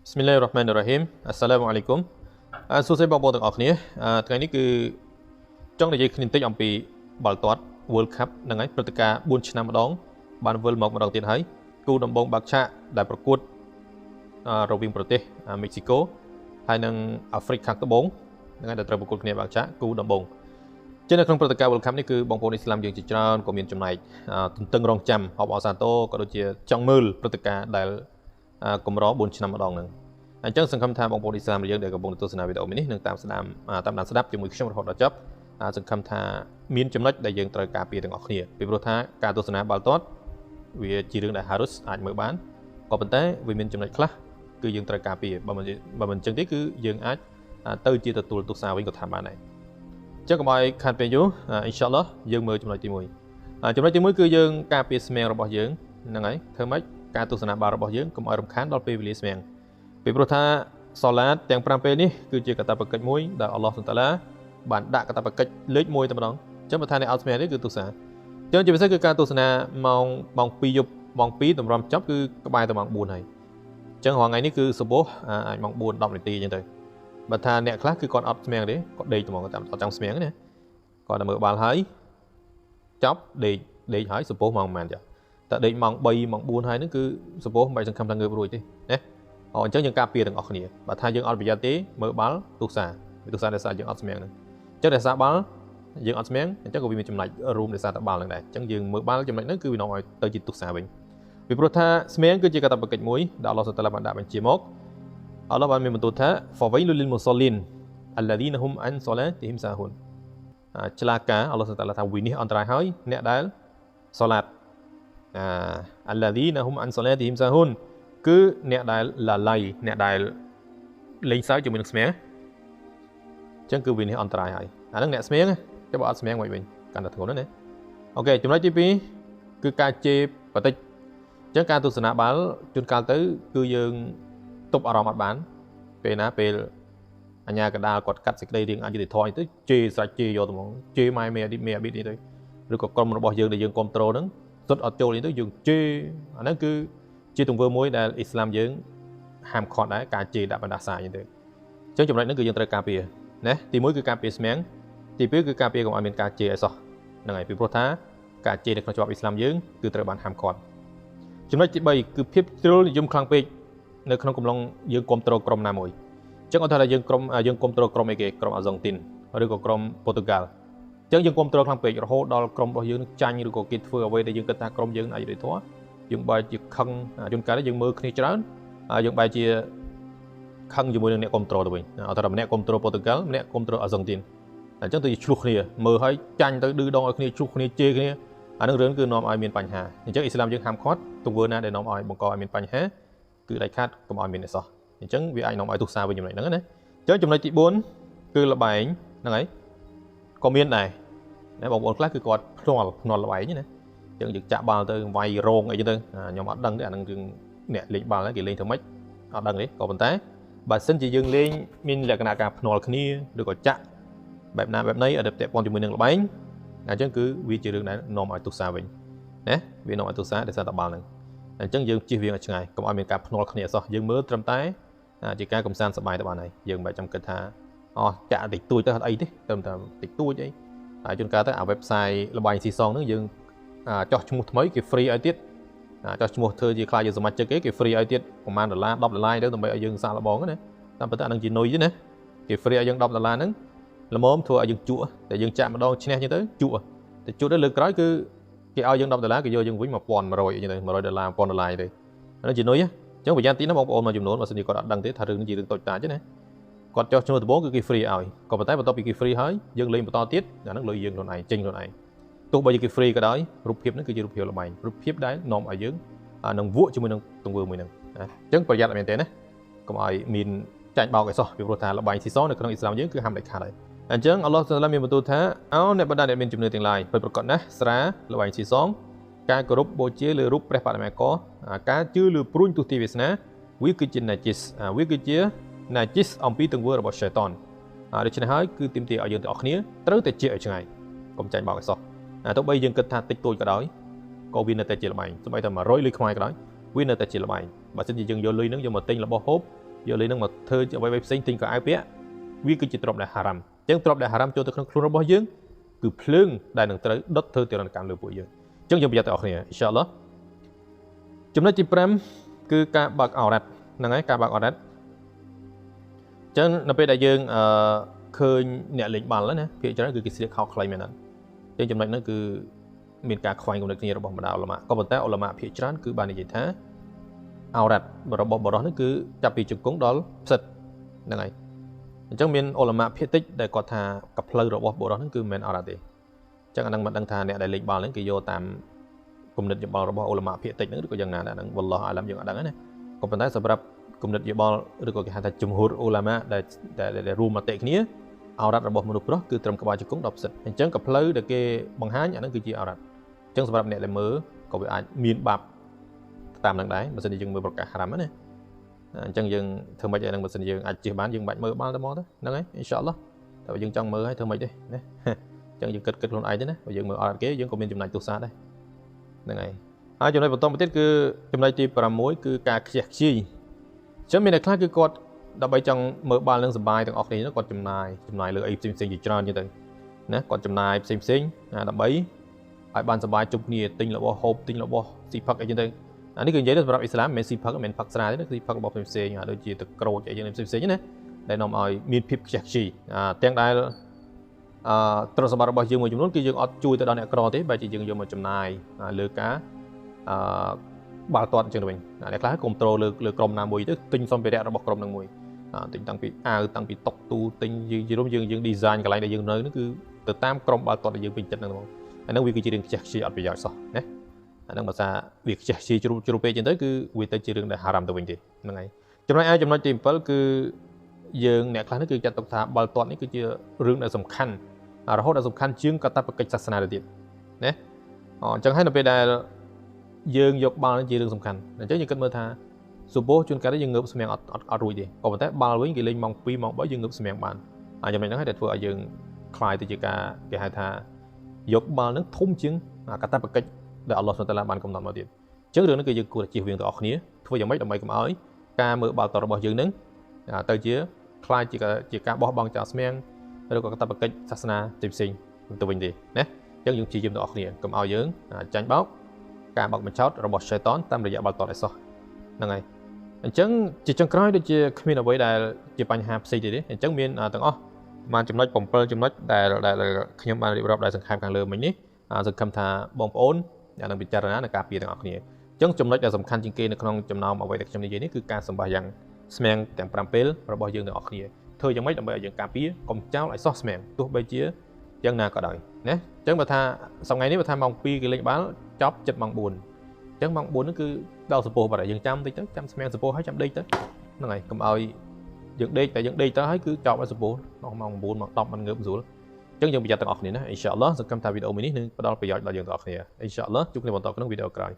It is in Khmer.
Bismillahirrahmanirrahim. Assalamualaikum. សួស្តីបងប្អូនទាំងអស់គ្នាថ្ងៃនេះគឺចង់និយាយគ្នាបន្តិចអំពីបាល់ទាត់ World Cup ហ្នឹងហើយព្រឹត្តិការណ៍4ឆ្នាំម្ដងបានវិលមកម្ដងទៀតហើយគូដំបូងបាក់ឆាកដែលប្រកួតរវាងប្រទេសមិចស៊ីកូហើយនិងអាហ្វ្រិកខាងត្បូងហ្នឹងហើយដែលត្រូវប្រកួតគ្នាបាក់ឆាកគូដំបូងជានៅក្នុងព្រឹត្តិការណ៍ World Cup នេះគឺបងប្អូនអ៊ីស្លាមយើងជាច្រើនក៏មានចំណែកទន្ទឹងរង់ចាំហបអសាទរក៏ដូចជាចង់មើលព្រឹត្តិការណ៍ដែលកម្រ4ឆ្នាំម្ដងហ្នឹងអញ្ចឹងសង្ឃឹមថាបងប្អូនអ៊ីស្លាមយើងដែលកំពុងទស្សនាវីដេអូនេះនឹងតាមដានស្ដាប់ជាមួយខ្ញុំរហូតដល់ចប់សង្ឃឹមថាមានចំណុចដែលយើងត្រូវការពារទាំងអស់គ្នាពីព្រោះថាការទស្សនាបាល់ទាត់វាជារឿងដែលហារុសអាចមើលបានក៏ប៉ុន្តែវាមានចំណុចខ្លះគឺយើងត្រូវការពារបើមិនអញ្ចឹងទេគឺយើងអាចទៅជាទទួលទស្សនាវិញក៏ថាបានដែរអញ្ចឹងកុំឲ្យខាតពេលយូរអ៊ីនសាអល់ឡោះយើងមើលចំណុចទី1ចំណុចទី1គឺយើងការពារស្មាំងរបស់យើងហ្នឹងហើយធ្វើម៉េចការទស្សនាបាល់របស់យើងកុំឲ្យរំខានដល់ពេលវេលាស្មាំងពីព្រោះថាសូឡាតទាំង5ពេលនេះគឺជាកាតព្វកិច្ចមួយដែលអល់ឡោះសុបហានតាឡាបានដាក់កាតព្វកិច្ចលេខ1តែម្ដងអញ្ចឹងបើថាអ្នកអត់ស្មារតីគឺទស្សនាអញ្ចឹងជាពិសេសគឺការទស្សនាម៉ោង2យប់ម៉ោង2តម្រាំចប់គឺក្បែរទៅម៉ោង4ហើយអញ្ចឹងរាល់ថ្ងៃនេះគឺសុបោះអាចម៉ោង4 10នាទីអញ្ចឹងទៅបើថាអ្នកខ្លះគឺគាត់អត់ស្មារតីទេគាត់ដេកតែហ្មងគាត់អត់ចង់ស្មារតីណាគាត់តែមើលបាល់ហើយចប់ដេកហើយសុបោះម៉ោងប៉ុន្មានចាតែដេកម៉ោង3ម៉ោង4ហើយហ្នឹងគឺសុបោះមិនសង្ឃឹមថាងើបរួចទេណាអញ្ចឹងយើងការពារទាំងអស់គ្នាបើថាយើងអត់ប្រយ័ត្នទេមើលបាល់ទស្សនាដោយសារយើងអត់ស្មាំងហ្នឹងអញ្ចឹងដោយសារបាល់យើងអត់ស្មាំងអញ្ចឹងក៏វាមានចំណុចរួមដោយសារតែបាល់ហ្នឹងដែរអញ្ចឹងយើងមើលបាល់ចំណុចហ្នឹងគឺវានាំឲ្យទៅជាទស្សនាវិញពីព្រោះថាស្មាំងគឺជាកាតព្វកិច្ចមួយដែលអល់ឡោះសុបហានតាឡាបានដាក់បញ្ជាមកអល់ឡោះបានមានបន្ទូលថា Fawailul lil musallin alladhina hum an salatihim sahun ឆ្លាការអល់ឡោះសុបហានតាឡាថាវិនិច្ឆ័យអន្តរាយហើយអ្នកដែលសូឡាតalladhina hum an salatihim sahunគឺអ្នកដែលឡាឡៃអ្នកដែលលេងសើចជាមួយនឹងស្មាំងអញ្ចឹងគឺវានេះអន្តរាយហើយអាហ្នឹងអ្នកស្មាំងតែបើអត់ស្មាំងវិញកាន់តែធ្ងន់ណាអូខេចំណុចទី2គឺការជេរបតិចអញ្ចឹងការទស្សនាបាល់ជួនកាលទៅគឺយើងទប់អារម្មណ៍អត់បានពេលណាពេលអញ្ញាកដាលគាត់កាត់សេចក្តីរៀងអយុត្តិធម៌ទៅជេរស្រេចជេរយកទៅហ្មងជេរម៉ែមេអាប៊ីតនេះទៅឬក៏ក្រុមរបស់យើងដែលយើងគ្រប់ត្រូលហ្នឹងសុទ្ធអត់ចូលនេះទៅយើងជេរអាហ្នឹងគឺជាទង្វើមួយដែលអ៊ីស្លាមយើងហាមឃាត់ដែរការជេរដាក់បណ្ដាសាអញ្ចឹងទៅអញ្ចឹងចំណុចហ្នឹងគឺយើងត្រូវការពារណាទី1គឺការពារស្មាំងទី2គឺការពារកុំឲ្យមានការជេរឲ្យសោះហ្នឹងហើយពីព្រោះថាការជេរនៅក្នុងច្បាប់អ៊ីស្លាមយើងគឺត្រូវបានហាមឃាត់ចំណុចទី3គឺភាពជ្រុលនិយមខ្លាំងពេកនៅក្នុងកំឡុងយើងគ្រប់គ្រងក្រុមណាមួយអញ្ចឹងអត់ថាយើងគ្រប់គ្រងក្រុមអីគេក្រុមអាហ្សង់ទីនឬក៏ក្រុមប៉ូទុយហ្គាល់អញ្ចឹងយើងគ្រប់គ្រងខ្លាំងពេករហូតដល់ក្រុមរបស់យើងចាញ់ឬក៏គេធ្វើអ្វីដែលយើងគិតថាក្រុមយើងអាចយុត្តិធម៌យើងបែរជាខឹងជួនកាលយើងមើលគ្នាច្រើនយើងបែរជាខឹងជាមួយនឹងអ្នកគ្រប់គ្រងទៅវិញអត់ថាម្នាក់គ្រប់គ្រងប៉ូទុយហ្គាល់ម្នាក់គ្រប់គ្រងអាហ្សង់ទីនអញ្ចឹងទៅឆ្លោះគ្នាមើលឲ្យចាញ់ទៅឌឺដងឲ្យគ្នាឆ្លោះគ្នាជេរគ្នាអានឹងរឿងគឺនាំឲ្យមានបញ្ហាអញ្ចឹងអ៊ីស្លាមយើងហាមឃាត់ទង្វើណាដែលនាំឲ្យបង្កឲ្យមានបញ្ហាគឺដាច់ខាតកុំឲ្យមានអីសោះអញ្ចឹងវាអាចនាំឲ្យទស្សនាវិញចំណុចហ្នឹងណាអញ្ចឹងចំណុចទី4គឺលបែងហ្នឹងហើយក៏មានដែរណាបងប្អូនខ្លះគឺគាត់ភ្នាល់លបែងណាអញ្ចឹងយើងចាក់បាល់ទៅវាយរងអីចឹងទៅខ្ញុំអត់ដឹងទេអានឹងរឿងអ្នកលេងបាល់គេលេងធ្វើម៉េចអត់ដឹងទេក៏ប៉ុន្តែបើសិនជាយើងលេងមានលក្ខណៈការភ្នាល់គ្នាឬក៏ចាក់បែបណាបែបណីអត់ពាក់ព័ន្ធជាមួយនឹងលបែងអញ្ចឹងគឺវាជារឿងដែលនាំឲ្យទស្សនាវិញណាវានាំឲ្យទស្សនាដោយសារតែបាល់ហ្នឹងអញ្ចឹងយើងជៀសវាងឲ្យឆ្ងាយកុំឲ្យមានការភ្នាល់គ្នាអសោះយើងមើលត្រឹមតែជាការកំសាន្តសប្បាយទៅបានហើយយើងមិនបាច់ចាំគិតថាចាក់តិចតួចទៅអត់អីទេត្រឹមតែតិចតួចអីហើយជួនកាលទៅអា website លបែងស៊ីសងហ្នឹងយើងចោះឈ្មោះថ្មីគេ free ឲ្យទៀតចោះឈ្មោះធ្វើជាខ្លាចជាសមាជិកគេ free ឲ្យទៀតប្រហែល$10ទៅដើម្បីឲ្យយើងសាកល្បងណាតាមពិតអានឹងជានុយទេណាគេ free ឲ្យយើង$10ហ្នឹងល្មមធ្វើឲ្យយើងជក់តែយើងចាក់ម្ដងឈ្នះអញ្ចឹងទៅជក់តែជក់ទៅលើកក្រោយគឺគេឲ្យយើង$10គេយកយើងវិញ$1100អញ្ចឹងទៅ$100 $1000ទៅអានឹងជានុយអញ្ចឹងប្រយ័ត្នទីណាបងប្អូនមួយចំនួនបើសិនជាគាត់អត់ដឹងទេថារឿងនេះជារឿងតូចតាចទេណាគាត់ចោះឈ្មោះដំបូងគឺគេ free ឲ្យក៏ប៉ុន្តែបន្ទាប់ពីគេ free ហើយយើងលេងបន្តទៀតអានឹងលុយយើងខ្លួនឯងចេញខ្លួនឯងទោះបីជាគេ free ក៏ដោយរូបភាពហ្នឹងគឺជារូបភាពលបែងរូបភាពដែលនាំឲ្យយើងនឹងវក់ជាមួយនឹងទង្វើមួយហ្នឹងអញ្ចឹងប្រយ័ត្នមែនទេណាកុំឲ្យមានចាញ់បោកឲ្យសោះពីព្រោះថាលបែងស៊ីសងនៅក្នុងអ៊ីស្លាមយើងគឺហាមដាច់ខាតហើយអញ្ចឹងអល់ឡោះសុបហានតាឡាមានបន្ទូលថាអ្នកបណ្ដាអ្នកមានជំនឿទាំងឡាយពិតប្រាកដណាស់ស្រាលបែងស៊ីសងការគោរពបូជាលើរូបព្រះបដិមាករការជឿលើព្រួញទស្សទីវាសនាវាគឺជាណាជីសវាគឺជាណាជីសអំពីទង្វើរបស់ឆៃតានដូច្នេះហើយគឺទាមទារឲ្យយើងទាំងអស់គ្នាត្រូវតែជៀសឲ្យឆ្ងាយកុំចាញ់បោកឲ្យសោះទោះបីយើងគិតថាតិចតួចក៏ដោយក៏វានៅតែជាលបែងសូម្បីតែ100លុយខ្មែរក៏ដោយវានៅតែជាលបែងបើមិនជាយើងយកលុយហ្នឹងយកមកទិញរបស់ហូប យកលេងនឹងមកធ្វើអ្វីៗផ្សេងទិញក៏អាវពាក់វាគឺជាទ្រព្យដែលហារ៉ាំអញ្ចឹងទ្រព្យដែលហារ៉ាំចូលទៅក្នុងខ្លួនរបស់យើងគឺភ្លើងដែលនឹងត្រូវដុតធ្វើទរណកម្មលើពួកយើងអញ្ចឹងយើងប្រយ័ត្នទាំងអស់គ្នាអ៊ីនសាអល់ឡោះចំណុចទី5គឺការបើកអរ៉ាត់ហ្នឹងហើយការបើកអរ៉ាត់អញ្ចឹងនៅពេលដែលយើងឃើញអ្នកលេងបាល់ណាភាគច្រើនគឺគេស្លៀកខោខ្លីមែនទេអញ្ចឹងចំណុចហ្នឹងគឺមានការខ្វែងគំនិតគ្នារបស់បណ្ដាអ៊ុលម៉ាក៏ប៉ុន្តែអ៊ុលម៉ាភាគច្រើនគឺបាននិយាយថាអរ៉ាត់របស់បរិះនេះគឺចាប់ពីជង្គង់ដល់ផ្សិតហ្នឹងហើយអញ្ចឹងមានអ៊ុលម៉ាភាគតិចដែលគាត់ថាកផ្លូវរបស់បរិះហ្នឹងគឺមិនមែនអរ៉ាត់ទេអញ្ចឹងអាហ្នឹងមិនដឹងថាអ្នកដែលលេងបាល់ហ្នឹងគេយកតាមគំនិតយោបល់របស់អ៊ុលម៉ាភាគតិចហ្នឹងឬក៏យ៉ាងណាដែរហ្នឹងវ៉ាឡោះអាឡាំយើងអត់ដឹងណាក៏ប៉ុន្តែសម្រាប់គំនិតយោបល់ឬក៏គេហៅថាជំហរអ៊ុលម៉ាដែលរួមមតិគ្នាអរ៉ាត់របស់មនុស្សប្រុសគឺត្រឹមក្បាលជង្គង់ដល់ផ្សិតអញ្ចឹងកផ្លូវដែលគេបង្ហាញអាហ្នឹងគឺជាអរ៉ាត់អញ្ចឹងសម្រាប់អ្នកដែលមើលក៏វាអាចមានបាបតាមហ្នឹងដែរបើសិនជាយើងមើលប្រកាសហារ៉ាំណាអញ្ចឹងយើងធ្វើម៉េចឲ្យនឹងបើសិនយើងអាចជិះបានយើងមិនបាច់មើលបាល់តែមកទៅហ្នឹងហើយអ៊ីនសាអល់ឡោះតែបើយើងចង់មើលឲ្យធ្វើម៉េចទេណាអញ្ចឹងយើងគិតខ្លួនឯងទៅណាបើយើងមើលអត់គេយើងក៏មានចំណាយទោសសាដែរហ្នឹងហើយហើយចំណុចបន្តមកទៀតគឺចំណុចទី6គឺការខ្ជះខ្ជាយអញ្ចឹងមានអ្នកខ្លះគឺគាត់ដើម្បីចង់មើលបាល់នឹងសប្បាយទាំងអស់គ្នាគាត់ចំណាយលើអីផ្សេងៗជាច្រើនចឹងទៅណាគាត់ចំណាយផ្សេងដើម្បីឲ្យបានសប្បាយជុំគ្នាទិញរបស់ហូបទិញរបស់ស៊ីផឹកអីចឹងទៅអានេះគឺនិយាយទៅសម្រាប់អ៊ីស្លាមមិនមែនស៊ីផឹកមិនមែនផឹកស្រាទេស៊ីផឹករបស់ផ្សេងៗដូចជាទឹកក្រូចអីចឹងផ្សេងៗណាដែលនាំឲ្យមានភាពខ្ជះខ្ជាយទាំងដែលទ្រព្យសម្បត្តិរបស់យើងមួយចំនួនគឺយើងអត់ជួយទៅដល់អ្នកក្រទេបើជាយើងយកមកចំណាយលើការបាល់ទាត់អញ្ចឹងទៅវិញអ្នកខ្លះគ្រប់ត្រូលលើក្រុមណាមួយទៅទិញសម្ភារៈរបស់ក្រុមនឹងមួយទិញតាំងពីអាវតាំងពីតុកទូទិញយើង design កន្លែងដែលយើងនៅនោះគឺទៅតាមក្រុមបាល់ទាត់ដែលយើងពេញចិត្តហ្នឹងហ្មងអាហ្នឹងវាគឺជារឿងខ្ជះខ្ជាយអត់ប្រយោជន៍សោះណាអាហ្នឹងបើថាវាខ្ជះខ្ជាយជ្រុលពេកអញ្ចឹងទៅគឺវាទៅជារឿងដែលហារ៉ាំទៅវិញទេហ្នឹងហើយចំណុចចំណុចទី7គឺយើងអ្នកខ្លះនេះគឺចាត់ទុកថាបាល់ទាត់នេះគឺជារឿងដែលសំខាន់រហូតដល់សំខាន់ជាងកាតព្វកិច្ចសាសនាទៅទៀតណាអញ្ចឹងហើយនៅពេលដែលយើងយកបាល់នេះជារឿងសំខាន់អញ្ចឹងយើងគិតមើលថាសុបោជួនកាលយើងងើបស្មាំងអត់រួចទេក៏ប៉ុន្តែបាល់វិញគេលេងម៉ោង2ម៉ោង3យើងងើបស្មាំងបានចំណុចហ្នឹងហើយដែលធ្វើឲ្យយើងខ្លាយទៅជាការគេហៅថាយកបាល់ហ្នឹងធំជាងកាតព្វកិច្ចដែលអល់ឡោះសុបហានតាឡាបានកំណត់មកទៀតអញ្ចឹងរឿងនេះគឺយើងគួរតែជៀសវាងទាំងអស់គ្នាធ្វើយ៉ាងម៉េចដើម្បីកុំឲ្យការមើលបាល់ទាត់របស់យើងហ្នឹងទៅជាខ្លាយជាការបោះបង់ចោលស្មាំងឬក៏កាតព្វកិច្ចសាសនាផ្សេងទៅវិញទេណាអញ្ចឹងយើងព្យាយាមទាំងអស់គ្នាកុំឲ្យយើងចាញ់បោកការបោកបញ្ឆោតរបស់ឆេតានតាមរយៈបាល់ទាត់ឲ្យសោះហ្នឹងហើយអញ្ចឹងជាចុងក្រោយដូចជាគ្មានអ្វីដែលជាបញ្ហាផ្សេងទៀតទេអញ្ចឹងមានទាំងអស់បានចំណុច7ចំណុចដែលខ្ញុំបានរៀបរាប់ដោយសង្ខេបខាងលើមិញនេះសង្ឃឹមថាបងប្អូននឹងពិចារណានឹងការពារទាំងអស់គ្នាអញ្ចឹងចំណុចដែលសំខាន់ជាងគេនៅក្នុងចំណោមអ្វីដែលខ្ញុំនិយាយនេះគឺការសម្បាសយ៉ាងស្មាំងទាំង5ពេលរបស់យើងទាំងអស់គ្នាធ្វើយ៉ាងម៉េចដើម្បីឲ្យយើងការពារកុំចោលឲ្យសោះស្មាំងទោះបីជាយ៉ាងណាក៏ដោយណាអញ្ចឹងបើថាសប្តាហ៍នេះបើថាម៉ោង2គេលេងបាល់ចប់ចិត្តម៉ោង4អញ្ចឹងម៉ោង4ហ្នឹងគឺដល់សពោះបាត់ហើយយើងចាំតិចទៅចាំស្មាំងសពោះហើយចាំដេកទៅហ្នឹងហើយកុំឲ្យយើងដេកតែយើងដេកទៅហើយគឺចប់ឲ្យសពោះដល់ម៉ោង9ម៉ោង10មិនងើបស្រួលអញ្ចឹងយើងប្រយ័ត្នទាំងអស់គ្នាណាអ៊ីនសាអល់ឡោះសង្ឃឹមថាវីដេអូមួយនេះនឹងផ្ដល់ប្រយោជន៍ដល់យើងទាំងអស់គ្នាអ៊ីនសាអល់ឡោះជួបគ្នាបន្តក្នុងវីដេអូក្រោយ